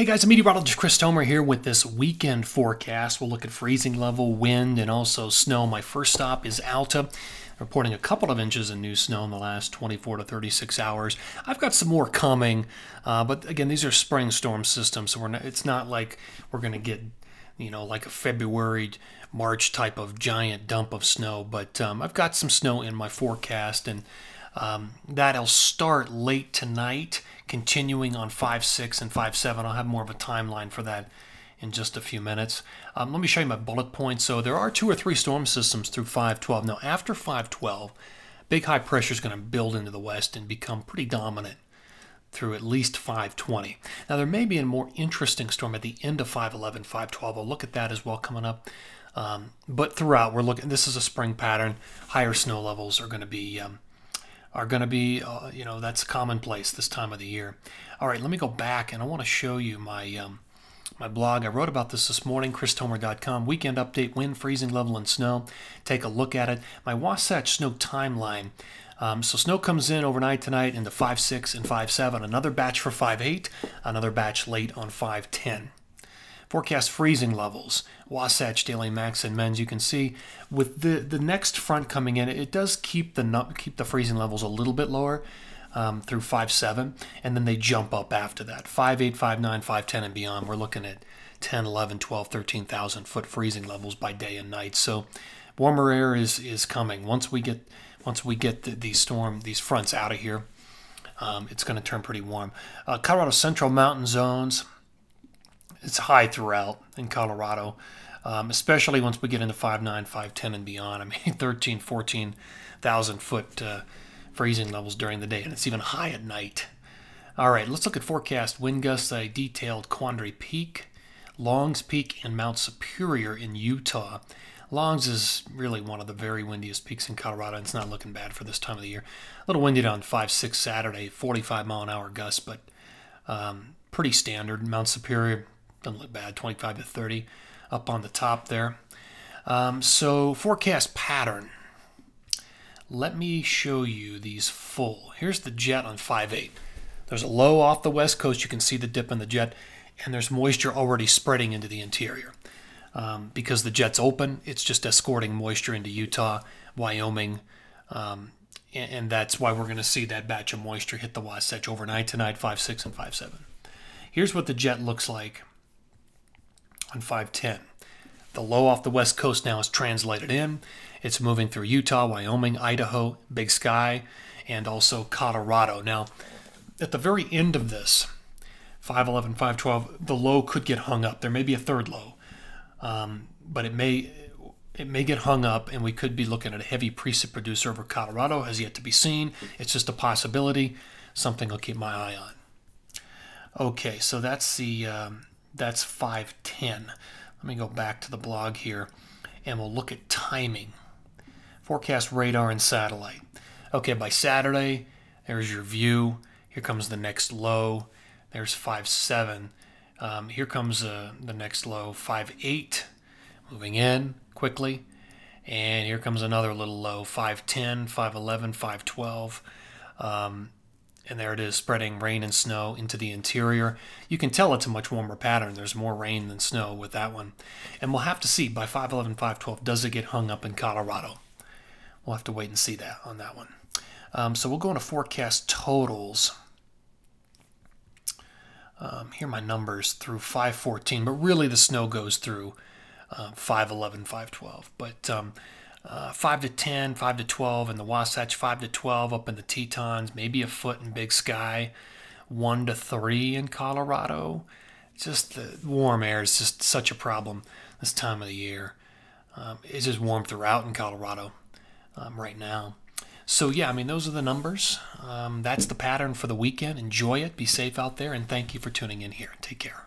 Hey guys, Meteorologist Chris Tomer here with this weekend forecast. We'll look at freezing level, wind, and also snow. My first stop is Alta, reporting a couple of inches of new snow in the last 24 to 36 hours. I've got some more coming, but again, these are spring storm systems, so it's not like we're going to get, like a February, March type of giant dump of snow. But I've got some snow in my forecast, and that'll start late tonight, continuing on 5-6 and 5-7. I'll have more of a timeline for that in just a few minutes. Let me show you my bullet points. So there are 2 or 3 storm systems through 5-12. Now after 5-12, big high pressure is going to build into the west and become pretty dominant through at least 5-20. Now there may be a more interesting storm at the end of 5-11, 5-12. I'll look at that as well coming up. But throughout, we're looking. This is a spring pattern. Higher snow levels are going to be that's commonplace this time of the year. All right, let me go back, and I want to show you my my blog. I wrote about this morning, christomer.com. Weekend update, wind, freezing level, and snow. Take a look at it. My Wasatch snow timeline. So snow comes in overnight tonight into 5-6 and 5-7. Another batch for 5-8. Another batch late on 5-10. Forecast freezing levels, Wasatch daily max and mens. You can see with the next front coming in, it does keep the freezing levels a little bit lower through 5-7, and then they jump up after that. 5-8, 5-9, 5-10, and beyond. We're looking at 10, 11, 12, 13,000 foot freezing levels by day and night. So warmer air is coming. Once we get these fronts out of here, it's going to turn pretty warm. Colorado Central Mountain zones. It's high throughout in Colorado, especially once we get into 5-9, 5-10, and beyond. I mean, 13, 14,000 foot freezing levels during the day, and it's even high at night. All right, let's look at forecast wind gusts. I detailed Quandary Peak, Longs Peak, and Mount Superior in Utah. Longs is really one of the very windiest peaks in Colorado, and it's not looking bad for this time of the year. A little windy on 5-6 Saturday, 45-mile-an-hour gusts, but pretty standard. Mount Superior doesn't look bad, 25 to 30 up on the top there. So forecast pattern. Let me show you these full. Here's the jet on 5-8. There's a low off the west coast. You can see the dip in the jet, and there's moisture already spreading into the interior. Because the jet's open, it's just escorting moisture into Utah, Wyoming, and that's why we're going to see that batch of moisture hit the Wasatch overnight tonight, 5-6 and 5-7. Here's what the jet looks like on 5-10. The low off the west coast now is translated in. It's moving through Utah, Wyoming, Idaho, Big Sky, and also Colorado. Now, at the very end of this, 5-11, 5-12, the low could get hung up. There may be a third low, but it may get hung up, and we could be looking at a heavy precip producer over Colorado. Has yet to be seen. It's just a possibility. Something I'll keep my eye on. Okay, so that's the that's 5-10. Let me go back to the blog here, and we'll look at timing. Forecast radar and satellite. Okay, by Saturday, there's your view. Here comes the next low. There's 5-7. Here comes the next low, 5-8, moving in quickly. And here comes another little low, 5-10, 5-11, 5-12. And there it is, spreading rain and snow into the interior. You can tell it's a much warmer pattern. There's more rain than snow with that one. And we'll have to see by 5-11, 5-12, does it get hung up in Colorado? We'll have to wait and see that on that one. So we'll go into forecast totals. Here are my numbers through 5-14, but really the snow goes through 5-11, 5-12. But 5-10, 5-12 in the Wasatch, 5-12 up in the Tetons, maybe a foot in Big Sky, 1-3 in Colorado. Just the warm air is just such a problem this time of the year. It's just warm throughout in Colorado right now. So yeah, I mean, those are the numbers. That's the pattern for the weekend. Enjoy it. Be safe out there, and thank you for tuning in here. Take care.